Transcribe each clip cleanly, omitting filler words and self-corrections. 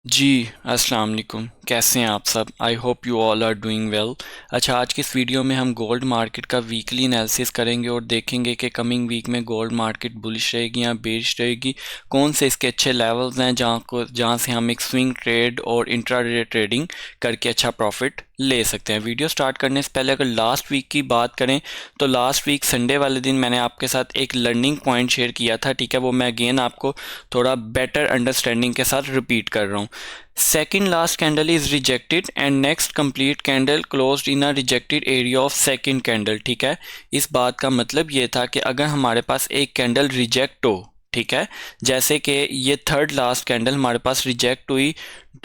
जी, अस्सलाम वालेकुम। कैसे हैं आप सब? I hope you all are doing well. अच्छा, आज की इस वीडियो में हम गोल्ड मार्केट का वीकली एनालिसिस करेंगे और देखेंगे कि कमिंग वीक में गोल्ड मार्केट बुलिश रहेगी या बेरिश रहेगी। कौन से इसके अच्छे लेवल्स हैं जहां से हम एक स्विंग ट्रेड और इंट्राडे ट्रेडिंग करके अच्छा प्रॉफिट ले सकते हैं। वीडियो स्टार्ट करने से पहले अगर लास्ट वीक की बात करें तो लास्ट वीक संडे वाले दिन मैंने आपके साथ एक लर्निंग पॉइंट शेयर किया था, ठीक है। वो मैं अगेन आपको थोड़ा बेटर अंडरस्टैंडिंग के साथ रिपीट कर रहा हूँ। Second last candle is rejected and next complete candle closed in a rejected area of second candle, ठीक है। इस बात का मतलब ये था कि अगर हमारे पास एक कैंडल रिजेक्ट हो, ठीक है, जैसे कि ये थर्ड लास्ट कैंडल हमारे पास रिजेक्ट हुई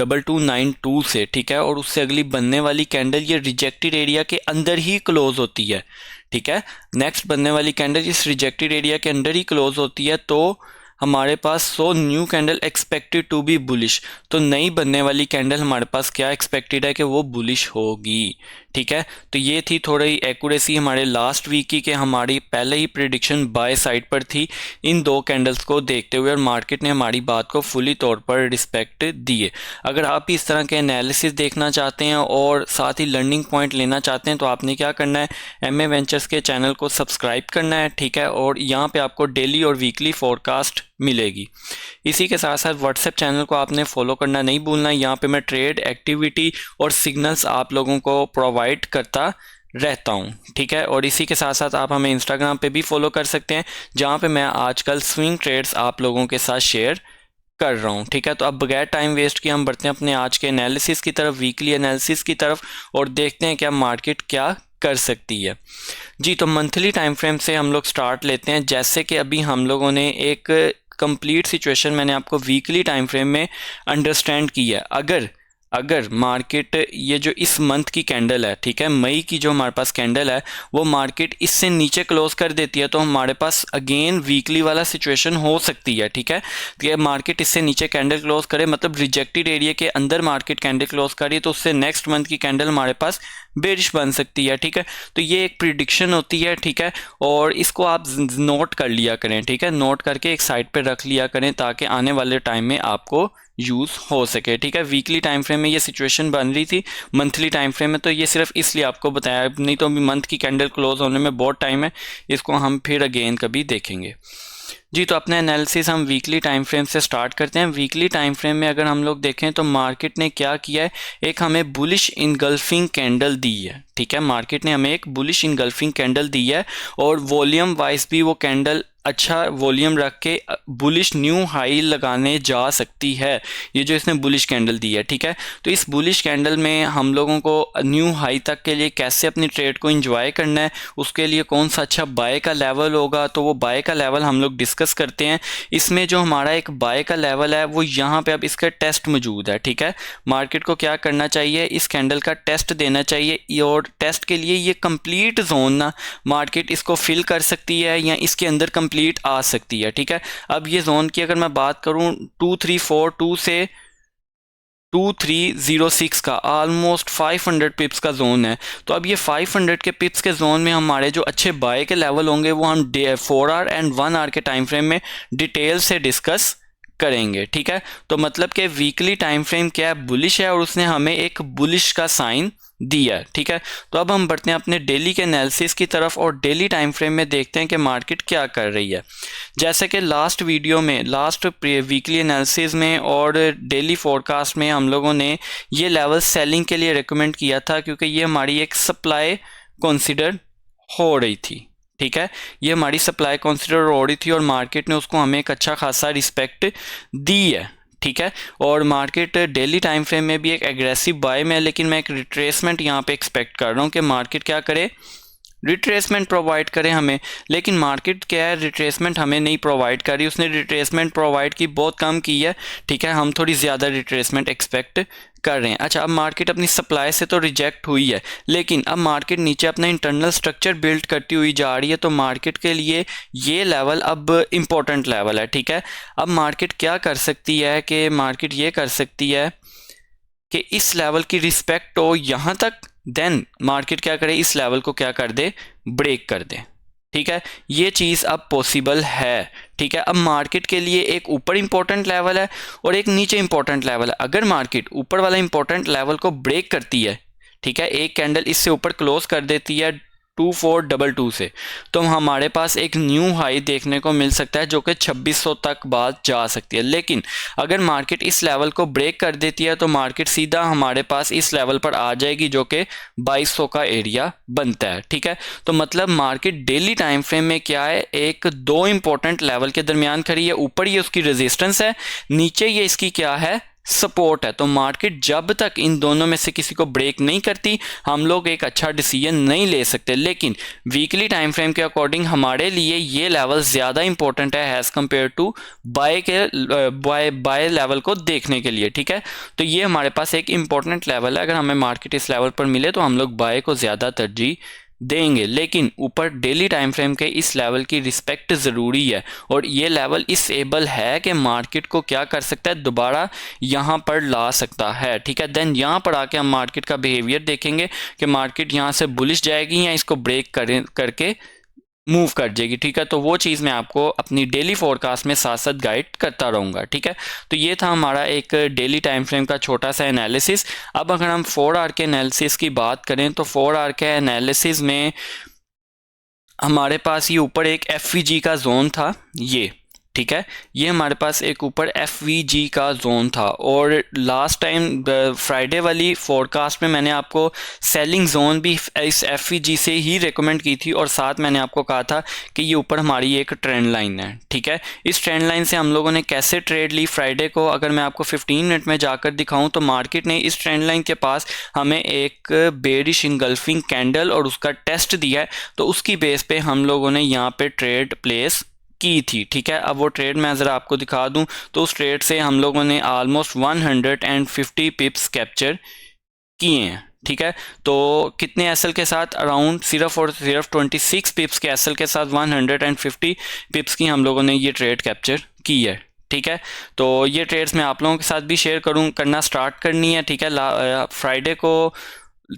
2292 से, ठीक है, और उससे अगली बनने वाली कैंडल ये रिजेक्टेड एरिया के अंदर ही क्लोज होती है, ठीक है। नेक्स्ट बनने वाली कैंडल इस रिजेक्टेड एरिया के अंदर ही क्लोज होती है तो हमारे पास new candle expected to be bullish. तो नई बनने वाली कैंडल हमारे पास क्या एक्सपेक्टेड है कि वो बुलिश होगी, ठीक है। तो ये थी थोड़ी एक्यूरेसी हमारे लास्ट वीक की कि हमारी पहले ही प्रिडिक्शन बाय साइड पर थी इन दो कैंडल्स को देखते हुए, और मार्केट ने हमारी बात को फुली तौर पर रिस्पेक्ट दिए। अगर आप इस तरह के एनालिसिस देखना चाहते हैं और साथ ही लर्निंग पॉइंट लेना चाहते हैं तो आपने क्या करना है, एम ए वेंचर्स के चैनल को सब्सक्राइब करना है, ठीक है, और यहाँ पे आपको डेली और वीकली फोरकास्ट मिलेगी। इसी के साथ साथ व्हाट्सएप चैनल को आपने फॉलो करना नहीं भूलना है। यहाँ पे मैं ट्रेड एक्टिविटी और सिग्नल्स आप लोगों को प्रोवाइड करता रहता हूँ, ठीक है। और इसी के साथ साथ आप हमें इंस्टाग्राम पे भी फॉलो कर सकते हैं, जहाँ पे मैं आजकल स्विंग ट्रेड्स आप लोगों के साथ शेयर कर रहा हूँ, ठीक है। तो अब बगैर टाइम वेस्ट किए हम बढ़ते हैं अपने आज के एनालिसिस की तरफ, वीकली एनालिसिस की तरफ, और देखते हैं क्या मार्केट क्या कर सकती है। जी, तो मंथली टाइम फ्रेम से हम लोग स्टार्ट लेते हैं। जैसे कि अभी हम लोगों ने एक कंप्लीट सिचुएशन मैंने आपको वीकली टाइम फ्रेम में अंडरस्टैंड की है। अगर अगर मार्केट ये जो इस मंथ की कैंडल है, ठीक है, मई की जो हमारे पास कैंडल है, वो मार्केट इससे नीचे क्लोज कर देती है तो हमारे पास अगेन वीकली वाला सिचुएशन हो सकती है, ठीक है। तो ये मार्केट इससे नीचे कैंडल क्लोज करे, मतलब रिजेक्टेड एरिया के अंदर मार्केट कैंडल क्लोज करी, तो उससे नेक्स्ट मंथ की कैंडल हमारे पास बेरिश बन सकती है, ठीक है। तो ये एक प्रिडिक्शन होती है, ठीक है, और इसको आप नोट कर लिया करें, ठीक है, नोट करके एक साइड पे रख लिया करें ताकि आने वाले टाइम में आपको यूज़ हो सके, ठीक है। वीकली टाइम फ्रेम में ये सिचुएशन बन रही थी, मंथली टाइम फ्रेम में तो ये सिर्फ इसलिए आपको बताया, नहीं तो अभी मंथ की कैंडल क्लोज होने में बहुत टाइम है, इसको हम फिर अगेन कभी देखेंगे। जी, तो अपना एनालिसिस हम वीकली टाइम फ्रेम से स्टार्ट करते हैं। वीकली टाइम फ्रेम में अगर हम लोग देखें तो मार्केट ने क्या किया है, एक हमें बुलिश इनगल्फिंग कैंडल दी है, ठीक है। मार्केट ने हमें एक बुलिश इनगल्फिंग कैंडल दी है और वॉल्यूम वाइज भी वो कैंडल अच्छा वॉल्यूम रख के बुलिश न्यू हाई लगाने जा सकती है, ये जो इसने बुलिश कैंडल दी है, ठीक है। तो इस बुलिश कैंडल में हम लोगों को न्यू हाई तक के लिए कैसे अपनी ट्रेड को एंजॉय करना है, उसके लिए कौन सा अच्छा बाय का लेवल होगा, तो वो बाय का लेवल हम लोग डिस्कस करते हैं। इसमें जो हमारा एक बाय का लेवल है वो यहाँ पे अब इसका टेस्ट मौजूद है, ठीक है। मार्केट को क्या करना चाहिए, इस कैंडल का टेस्ट देना चाहिए, और टेस्ट के लिए ये कंप्लीट जोन ना मार्केट इसको फिल कर सकती है या इसके अंदर कंप्लीट आ सकती है, ठीक है। अब ये जोन की अगर मैं बात करूं 2342 से 2306 का ऑलमोस्ट 500 पिप्स का जोन है। तो अब ये 500 के पिप्स के जोन में हमारे जो अच्छे बाय के लेवल होंगे वो हम 4 आवर एंड 1 आवर के टाइम फ्रेम में डिटेल से डिस्कस करेंगे, ठीक है। तो मतलब कि वीकली टाइम फ्रेम क्या है, बुलिश है, और उसने हमें एक बुलिश का साइन दिया है, ठीक है। तो अब हम बढ़ते हैं अपने डेली के एनालिसिस की तरफ और डेली टाइम फ्रेम में देखते हैं कि मार्केट क्या कर रही है। जैसे कि लास्ट वीडियो में, लास्ट वीकली एनालिसिस में और डेली फोरकास्ट में हम लोगों ने ये लेवल सेलिंग के लिए रिकमेंड किया था, क्योंकि ये हमारी एक सप्लाई कंसिडर हो रही थी, ठीक है। ये हमारी सप्लाई कंसिडर हो रही थी और मार्केट ने उसको हमें एक अच्छा खासा रिस्पेक्ट दी है, ठीक है। और मार्केट डेली टाइम फ्रेम में भी एक एग्रेसिव बाय में है, लेकिन मैं एक रिट्रेसमेंट यहाँ पे एक्सपेक्ट कर रहा हूँ कि मार्केट क्या करे, रिट्रेसमेंट प्रोवाइड करें हमें। लेकिन मार्केट क्या है, रिट्रेसमेंट हमें नहीं प्रोवाइड करी, उसने रिट्रेसमेंट प्रोवाइड की बहुत कम की है, ठीक है। हम थोड़ी ज़्यादा रिट्रेसमेंट एक्सपेक्ट कर रहे हैं। अच्छा, अब मार्केट अपनी सप्लाई से तो रिजेक्ट हुई है, लेकिन अब मार्केट नीचे अपना इंटरनल स्ट्रक्चर बिल्ड करती हुई जा रही है, तो मार्केट के लिए ये लेवल अब इम्पोर्टेंट लेवल है, ठीक है। अब मार्केट क्या कर सकती है कि मार्केट ये कर सकती है कि इस लेवल की रिस्पेक्ट हो यहाँ तक, देन मार्केट क्या करे, इस लेवल को क्या कर दे, ब्रेक कर दे, ठीक है, ये चीज़ अब पॉसिबल है। ठीक है, अब मार्केट के लिए एक ऊपर इंपॉर्टेंट लेवल है और एक नीचे इंपॉर्टेंट लेवल है। अगर मार्केट ऊपर वाला इंपॉर्टेंट लेवल को ब्रेक करती है, ठीक है, एक कैंडल इससे ऊपर क्लोज कर देती है 2422 से, तो हमारे पास एक न्यू हाई देखने को मिल सकता है जो कि 2600 तक बात जा सकती है। लेकिन अगर मार्केट इस लेवल को ब्रेक कर देती है तो मार्केट सीधा हमारे पास इस लेवल पर आ जाएगी जो कि 2200 का एरिया बनता है। ठीक है, तो मतलब मार्केट डेली टाइम फ्रेम में क्या है, एक दो इंपॉर्टेंट लेवल के दरमियान खड़ी है। ऊपर ये उसकी रेजिस्टेंस है, नीचे ये इसकी क्या है, सपोर्ट है। तो मार्केट जब तक इन दोनों में से किसी को ब्रेक नहीं करती, हम लोग एक अच्छा डिसीजन नहीं ले सकते। लेकिन वीकली टाइम फ्रेम के अकॉर्डिंग हमारे लिए ये लेवल ज़्यादा इंपॉर्टेंट है as compare to buy level को देखने के लिए। ठीक है, तो ये हमारे पास एक इंपॉर्टेंट लेवल है। अगर हमें मार्केट इस लेवल पर मिले तो हम लोग बाय को ज़्यादा तरजीह देंगे। लेकिन ऊपर डेली टाइम फ्रेम के इस लेवल की रिस्पेक्ट ज़रूरी है और ये लेवल इस एबल है कि मार्केट को क्या कर सकता है, दोबारा यहाँ पर ला सकता है। ठीक है, देन यहाँ पर आके हम मार्केट का बिहेवियर देखेंगे कि मार्केट यहाँ से बुलिश जाएगी या इसको ब्रेक करके मूव कर जाएगी। ठीक है, तो वो चीज़ मैं आपको अपनी डेली फोरकास्ट में साथ साथ गाइड करता रहूँगा। ठीक है, तो ये था हमारा एक डेली टाइम फ्रेम का छोटा सा एनालिसिस। अब अगर हम 4 आवर के एनालिसिस की बात करें तो 4 आवर के एनालिसिस में हमारे पास ये ऊपर एक एफवीजी का जोन था, ये ठीक है, ये हमारे पास एक ऊपर एफवीजी का जोन था। और लास्ट टाइम फ्राइडे वाली फोरकास्ट में मैंने आपको सेलिंग जोन भी इस एफवीजी से ही रेकमेंड की थी और साथ मैंने आपको कहा था कि ये ऊपर हमारी एक ट्रेंड लाइन है। ठीक है, इस ट्रेंड लाइन से हम लोगों ने कैसे ट्रेड ली फ्राइडे को, अगर मैं आपको 15 मिनट में जाकर दिखाऊं तो मार्केट ने इस ट्रेंड लाइन के पास हमें एक बेरिश इंगल्फिंग कैंडल और उसका टेस्ट दिया है, तो उसकी बेस पे हम लोगों ने यहाँ पे ट्रेड प्लेस की थी। ठीक है, अब वो ट्रेड मैं ज़रा आपको दिखा दूं तो उस ट्रेड से हम लोगों ने ऑलमोस्ट 150 पिप्स कैप्चर किए हैं। ठीक है, तो कितने एसएल के साथ, अराउंड सिर्फ और सिर्फ 26 पिप्स के एसएल के साथ 150 पिप्स की हम लोगों ने ये ट्रेड कैप्चर की है। ठीक है, तो ये ट्रेड्स मैं आप लोगों के साथ भी शेयर करना स्टार्ट करनी है। ठीक है, फ्राइडे को,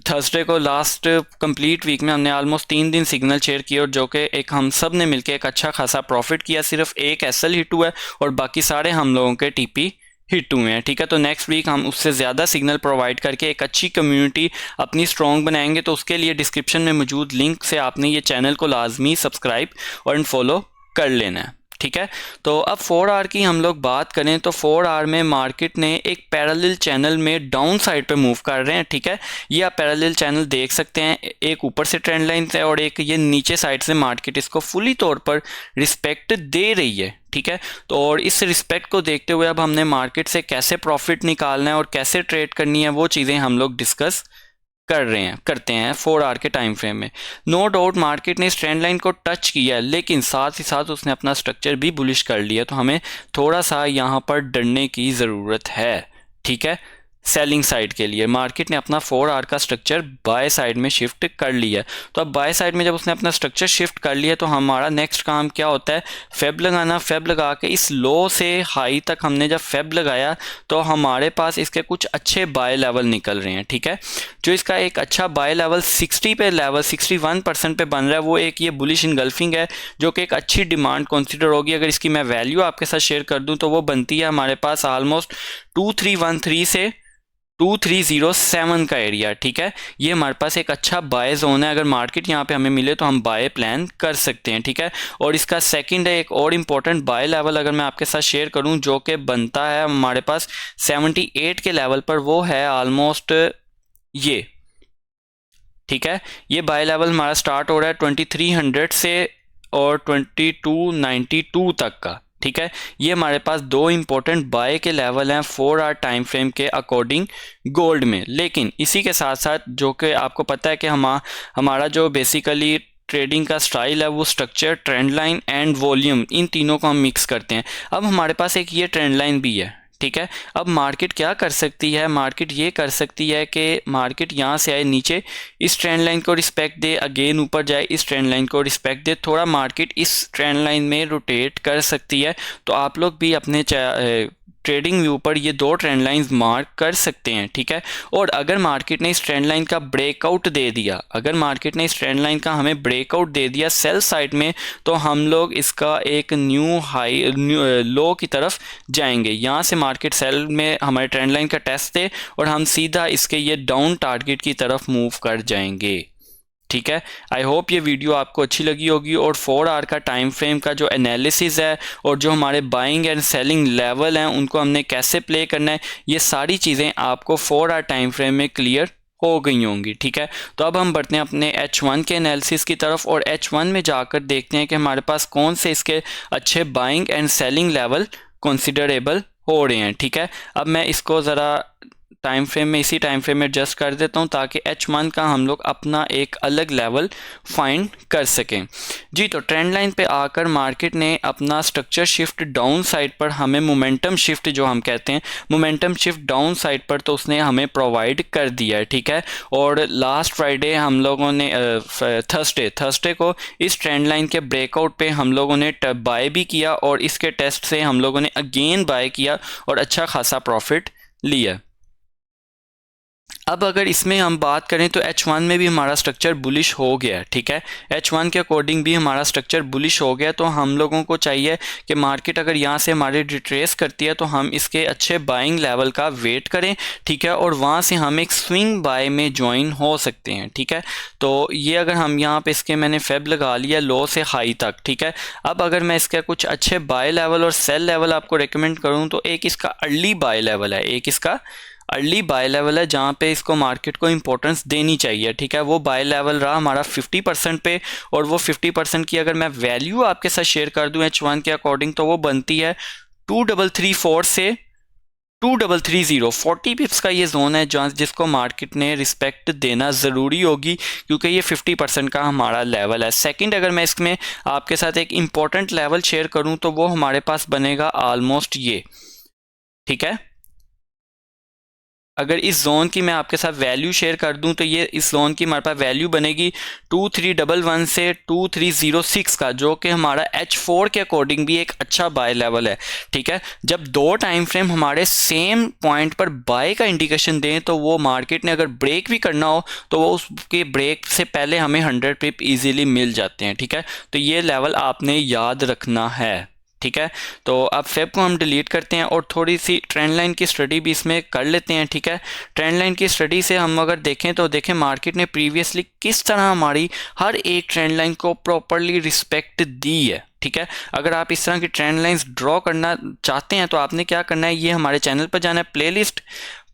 थर्सडे को, लास्ट कंप्लीट वीक में हमने ऑलमोस्ट 3 दिन सिग्नल शेयर किए और जो कि एक हम सब ने मिलकर एक अच्छा खासा प्रॉफिट किया। सिर्फ एक एसएल हिट हुआ है और बाकी सारे हम लोगों के टीपी हिट हुए हैं। ठीक है, तो नेक्स्ट वीक हम उससे ज़्यादा सिग्नल प्रोवाइड करके एक अच्छी कम्युनिटी अपनी स्ट्रॉन्ग बनाएंगे। तो उसके लिए डिस्क्रिप्शन में मौजूद लिंक से आपने ये चैनल को लाजमी सब्सक्राइब और फॉलो कर लेना है। ठीक है, तो अब 4 आवर की हम लोग बात करें तो 4 आवर में मार्केट ने एक पैरेलल चैनल में डाउन साइड पे मूव कर रहे हैं। ठीक है, ये आप पैरेलल चैनल देख सकते हैं, एक ऊपर से ट्रेंड लाइन से और एक ये नीचे साइड से मार्केट इसको फुली तौर पर रिस्पेक्ट दे रही है। ठीक है, तो और इस रिस्पेक्ट को देखते हुए अब हमने मार्केट से कैसे प्रॉफिट निकालना है और कैसे ट्रेड करनी है वो चीज़ें हम लोग डिस्कस करते हैं 4 आवर के टाइम फ्रेम में। नो डाउट मार्केट ने इस ट्रेंड लाइन को टच किया है, लेकिन साथ ही साथ उसने अपना स्ट्रक्चर भी बुलिश कर लिया, तो हमें थोड़ा सा यहाँ पर डरने की ज़रूरत है। ठीक है, सेलिंग साइड के लिए मार्केट ने अपना 4 आवर का स्ट्रक्चर बाय साइड में शिफ्ट कर लिया है। तो अब बाय साइड में जब उसने अपना स्ट्रक्चर शिफ्ट कर लिया तो हमारा नेक्स्ट काम क्या होता है, फेब लगाना। फेब लगा के इस लो से हाई तक हमने जब फेब लगाया तो हमारे पास इसके कुछ अच्छे बाय लेवल निकल रहे हैं। ठीक है, जो इसका एक अच्छा बाय लेवल 60 पे लेवल 61% पे बन रहा है, वो एक ये बुलिश इनगल्फिंग है जो कि एक अच्छी डिमांड कंसिडर होगी। अगर इसकी मैं वैल्यू आपके साथ शेयर कर दूं तो वो बनती है हमारे पास ऑलमोस्ट 2313 से 2307 का एरिया। ठीक है, ये हमारे पास एक अच्छा बाय जोन है। अगर मार्केट यहाँ पे हमें मिले तो हम बाय प्लान कर सकते हैं। ठीक है, और इसका सेकंड है एक और इम्पोर्टेंट बाय लेवल, अगर मैं आपके साथ शेयर करूँ, जो कि बनता है हमारे पास 78 के लेवल पर, वो है ऑलमोस्ट ये। ठीक है, ये बाय लेवल हमारा स्टार्ट हो रहा है 2300 से और 2292 तक का। ठीक है, ये हमारे पास दो इंपॉर्टेंट बाय के लेवल हैं 4 आवर टाइम फ्रेम के अकॉर्डिंग गोल्ड में। लेकिन इसी के साथ साथ जो कि आपको पता है कि हमारा जो बेसिकली ट्रेडिंग का स्टाइल है वो structure, trend line and volume, इन तीनों को हम मिक्स करते हैं। अब हमारे पास एक ये ट्रेंड लाइन भी है। ठीक है, अब मार्केट क्या कर सकती है, मार्केट ये कर सकती है कि मार्केट यहाँ से आए नीचे, इस ट्रेंड लाइन को रिस्पेक्ट दे, अगेन ऊपर जाए, इस ट्रेंड लाइन को रिस्पेक्ट दे, थोड़ा मार्केट इस ट्रेंड लाइन में रोटेट कर सकती है। तो आप लोग भी अपने ट्रेडिंग व्यू पर ये दो ट्रेंड लाइंस मार्क कर सकते हैं, ठीक है। और अगर मार्केट ने इस ट्रेंड लाइन का ब्रेकआउट दे दिया, अगर मार्केट ने इस ट्रेंड लाइन का हमें ब्रेकआउट दे दिया सेल साइड में, तो हम लोग इसका एक न्यू हाई लो की तरफ जाएंगे। यहाँ से मार्केट सेल में हमारे ट्रेंड लाइन का टेस्ट दे और हम सीधा इसके ये डाउन टारगेट की तरफ मूव कर जाएंगे, ठीक है। आई होप ये वीडियो आपको अच्छी लगी होगी और 4 आवर का टाइम फ्रेम का जो एनालिसिस है और जो हमारे बाइंग एंड सेलिंग लेवल हैं उनको हमने कैसे प्ले करना है, ये सारी चीज़ें आपको 4 आवर टाइम फ्रेम में क्लियर हो गई होंगी, ठीक है। तो अब हम बढ़ते हैं अपने H1 के एनालिसिस की तरफ और H1 में जाकर देखते हैं कि हमारे पास कौन से इसके अच्छे buying and selling level considerable हो रहे हैं, ठीक है। अब मैं इसको ज़रा टाइम फ्रेम में, इसी टाइम फ्रेम में एडजस्ट कर देता हूं ताकि H1 का हम लोग अपना एक अलग लेवल फाइंड कर सकें। जी, तो ट्रेंड लाइन पे आकर मार्केट ने अपना स्ट्रक्चर शिफ्ट डाउन साइड पर हमें मोमेंटम शिफ्ट जो हम कहते हैं, मोमेंटम शिफ्ट डाउन साइड पर तो उसने हमें प्रोवाइड कर दिया है, ठीक है। और लास्ट फ्राइडे हम लोगों ने थर्सडे को इस ट्रेंड लाइन के ब्रेकआउट पे हम लोगों ने बाय भी किया और इसके टेस्ट से हम लोगों ने अगेन बाय किया और अच्छा खासा प्रॉफिट लिया। अब अगर इसमें हम बात करें तो H1 में भी हमारा स्ट्रक्चर बुलिश हो गया, ठीक है। H1 के अकॉर्डिंग भी हमारा स्ट्रक्चर बुलिश हो गया, तो हम लोगों को चाहिए कि मार्केट अगर यहाँ से हमारे रिट्रेस करती है तो हम इसके अच्छे बाइंग लेवल का वेट करें, ठीक है। और वहाँ से हम एक स्विंग बाय में ज्वाइन हो सकते हैं, ठीक है। तो ये अगर हम यहाँ पे इसके मैंने फेब लगा लिया लो से हाई तक, ठीक है। अब अगर मैं इसका कुछ अच्छे बाय लेवल और सेल लेवल आपको रिकमेंड करूँ तो एक इसका अर्ली बाय लेवल है, एक इसका अर्ली बाय लेवल है जहाँ पे इसको मार्केट को इंपॉर्टेंस देनी चाहिए, ठीक है। वो बाय लेवल रहा हमारा 50% पे और वो 50% की अगर मैं वैल्यू आपके साथ शेयर कर दूं H1 के अकॉर्डिंग तो वो बनती है 2334 से 2330। 40 पिप्स का ये जोन है जहाँ जिसको मार्केट ने रिस्पेक्ट देना ज़रूरी होगी क्योंकि ये 50% का हमारा लेवल है। सेकंड, अगर मैं इसमें आपके साथ एक इम्पॉर्टेंट लेवल शेयर करूँ तो वो हमारे पास बनेगा ऑलमोस्ट ये, ठीक है। अगर इस जोन की मैं आपके साथ वैल्यू शेयर कर दूं तो ये इस जोन की हमारे पास वैल्यू बनेगी 2311 से 2306 का, जो कि हमारा H4 के अकॉर्डिंग भी एक अच्छा बाय लेवल है, ठीक है। जब दो टाइम फ्रेम हमारे सेम पॉइंट पर बाय का इंडिकेशन दें तो वो मार्केट ने अगर ब्रेक भी करना हो तो वो उसके ब्रेक से पहले हमें 100 पिप ईजिली मिल जाते हैं, ठीक है। तो ये लेवल आपने याद रखना है, ठीक है। तो अब फेब को हम डिलीट करते हैं और थोड़ी सी ट्रेंड लाइन की स्टडी भी इसमें कर लेते हैं, ठीक है। ट्रेंड लाइन की स्टडी से हम अगर देखें तो देखें मार्केट ने प्रीवियसली किस तरह हमारी हर एक ट्रेंड लाइन को प्रॉपरली रिस्पेक्ट दी है, ठीक है। अगर आप इस तरह की ट्रेंड लाइंस ड्रॉ करना चाहते हैं तो आपने क्या करना है, ये हमारे चैनल पर जाना है,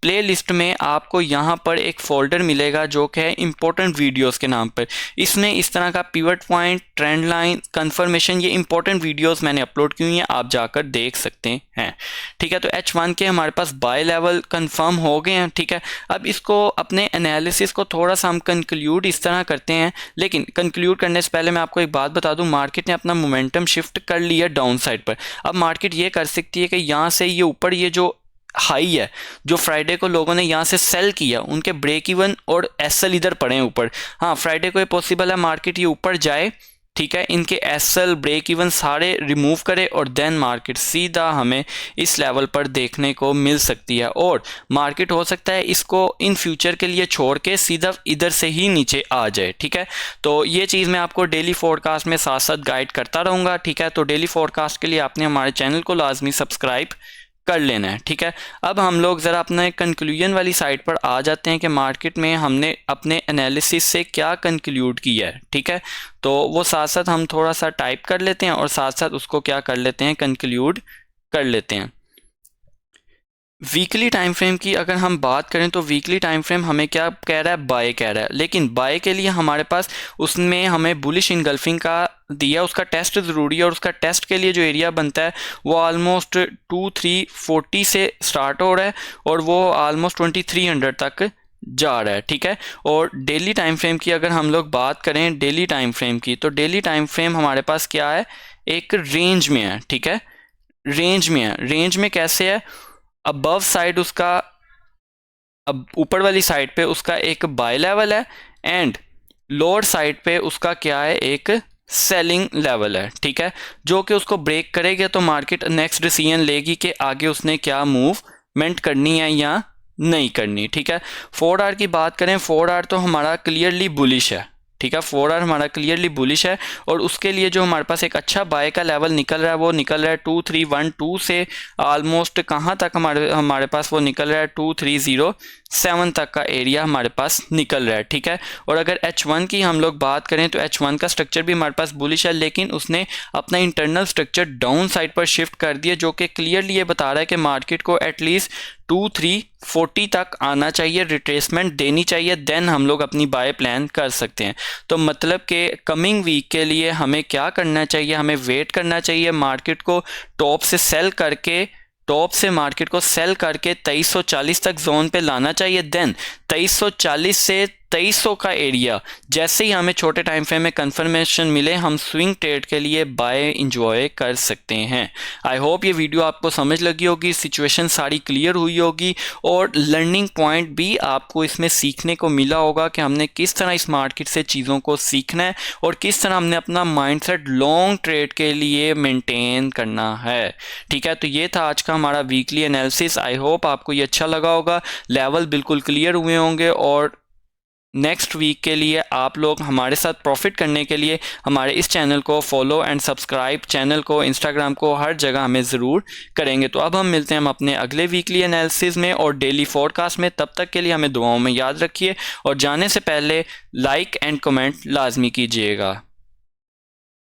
प्लेलिस्ट में आपको यहाँ पर एक फोल्डर मिलेगा जो कि है इंपॉर्टेंट वीडियोस के नाम पर। इसमें इस तरह का pivot point, trend line, confirmation, ये इंपॉर्टेंट वीडियोस मैंने अपलोड की हुई हैं, आप जाकर देख सकते हैं, ठीक है। तो H1 के हमारे पास बाय लेवल कंफर्म हो गए हैं, ठीक है। अब इसको अपने एनालिसिस को थोड़ा सा हम कंक्लूड इस तरह करते हैं, लेकिन कंक्लूड करने से पहले मैं आपको एक बात बता दूं, मार्केट ने अपना मोमेंटम शिफ्ट कर लिया डाउन साइड पर। अब मार्केट ये कर सकती है कि यहाँ से ये ऊपर ये जो हाई है जो फ्राइडे को लोगों ने यहाँ से सेल किया, उनके ब्रेक इवन और एसएल इधर पड़े हैं ऊपर। हाँ, फ्राइडे को ये पॉसिबल है मार्केट ये ऊपर जाए, ठीक है, इनके एसएल ब्रेक इवन सारे रिमूव करे और देन मार्केट सीधा हमें इस लेवल पर देखने को मिल सकती है। और मार्केट हो सकता है इसको इन फ्यूचर के लिए छोड़ के सीधा इधर से ही नीचे आ जाए, ठीक है। तो ये चीज़ मैं आपको डेली फोरकास्ट में साथ साथ गाइड करता रहूँगा, ठीक है। तो डेली फोरकास्ट के लिए आपने हमारे चैनल को लाजमी सब्सक्राइब कर लेना है, ठीक है। अब हम लोग ज़रा अपना एक कंक्लूजन वाली साइड पर आ जाते हैं कि मार्केट में हमने अपने एनालिसिस से क्या कंक्लूड किया है, ठीक है। तो वो साथ साथ हम थोड़ा सा टाइप कर लेते हैं और साथ साथ उसको क्या कर लेते हैं, कंक्लूड कर लेते हैं। वीकली टाइम फ्रेम की अगर हम बात करें तो वीकली टाइम फ्रेम हमें क्या कह रहा है, बाय कह रहा है, लेकिन बाय के लिए हमारे पास उसमें हमें बुलिश इनगल्फिंग का दिया, उसका टेस्ट ज़रूरी है और उसका टेस्ट के लिए जो एरिया बनता है वो ऑलमोस्ट 2340 से स्टार्ट हो रहा है और वो ऑलमोस्ट 2300 तक जा रहा है, ठीक है। और डेली टाइम फ्रेम की अगर हम लोग बात करें डेली टाइम फ्रेम की, तो डेली टाइम फ्रेम हमारे पास क्या है, एक रेंज में है, ठीक है। रेंज में है, रेंज में कैसे है, अबव साइड उसका, अब ऊपर वाली साइड पे उसका एक बाय लेवल है एंड लोअर साइड पे उसका क्या है, एक सेलिंग लेवल है, ठीक है, जो कि उसको ब्रेक करेगा तो मार्केट नेक्स्ट डिसीजन लेगी कि आगे उसने क्या मूवमेंट करनी है या नहीं करनी, ठीक है। 4 आवर की बात करें, 4 आवर तो हमारा क्लियरली बुलिश है, ठीक है, 4 आवर हमारा क्लियरली बुलिश है और उसके लिए जो हमारे पास एक अच्छा बाय का लेवल निकल रहा है वो निकल रहा है 2312 से ऑलमोस्ट कहाँ तक हमारे पास वो निकल रहा है 2307 तक का एरिया हमारे पास निकल रहा है, ठीक है। और अगर H1 की हम लोग बात करें तो H1 का स्ट्रक्चर भी हमारे पास बुलिश है, लेकिन उसने अपना इंटरनल स्ट्रक्चर डाउन साइड पर शिफ्ट कर दिया, जो कि क्लियरली ये बता रहा है कि मार्केट को एटलीस्ट 2340 तक आना चाहिए, रिट्रेसमेंट देनी चाहिए, देन हम लोग अपनी बाय प्लान कर सकते हैं। तो मतलब कि कमिंग वीक के लिए हमें क्या करना चाहिए, हमें वेट करना चाहिए, मार्केट को टॉप से सेल करके, टॉप से मार्केट को सेल करके 2340 तक जोन पे लाना चाहिए, देन 2340 से 2300 का एरिया जैसे ही हमें छोटे टाइम फ्रेम में कंफर्मेशन मिले, हम स्विंग ट्रेड के लिए बाय इंजॉय कर सकते हैं। आई होप ये वीडियो आपको समझ लगी होगी, सिचुएशन सारी क्लियर हुई होगी और लर्निंग पॉइंट भी आपको इसमें सीखने को मिला होगा कि हमने किस तरह इस मार्केट से चीज़ों को सीखना है और किस तरह हमने अपना माइंडसेट लॉन्ग ट्रेड के लिए मेंटेन करना है, ठीक है। तो ये था आज का हमारा वीकली एनालिसिस। आई होप आपको ये अच्छा लगा होगा, लेवल बिल्कुल क्लियर हुए होंगे और नेक्स्ट वीक के लिए आप लोग हमारे साथ प्रॉफिट करने के लिए हमारे इस चैनल को फॉलो एंड सब्सक्राइब, चैनल को, इंस्टाग्राम को, हर जगह हमें ज़रूर करेंगे। तो अब हम मिलते हैं हम अपने अगले वीकली एनालिसिस में और डेली फोरकास्ट में। तब तक के लिए हमें दुआओं में याद रखिए और जाने से पहले लाइक एंड कमेंट लाजमी कीजिएगा।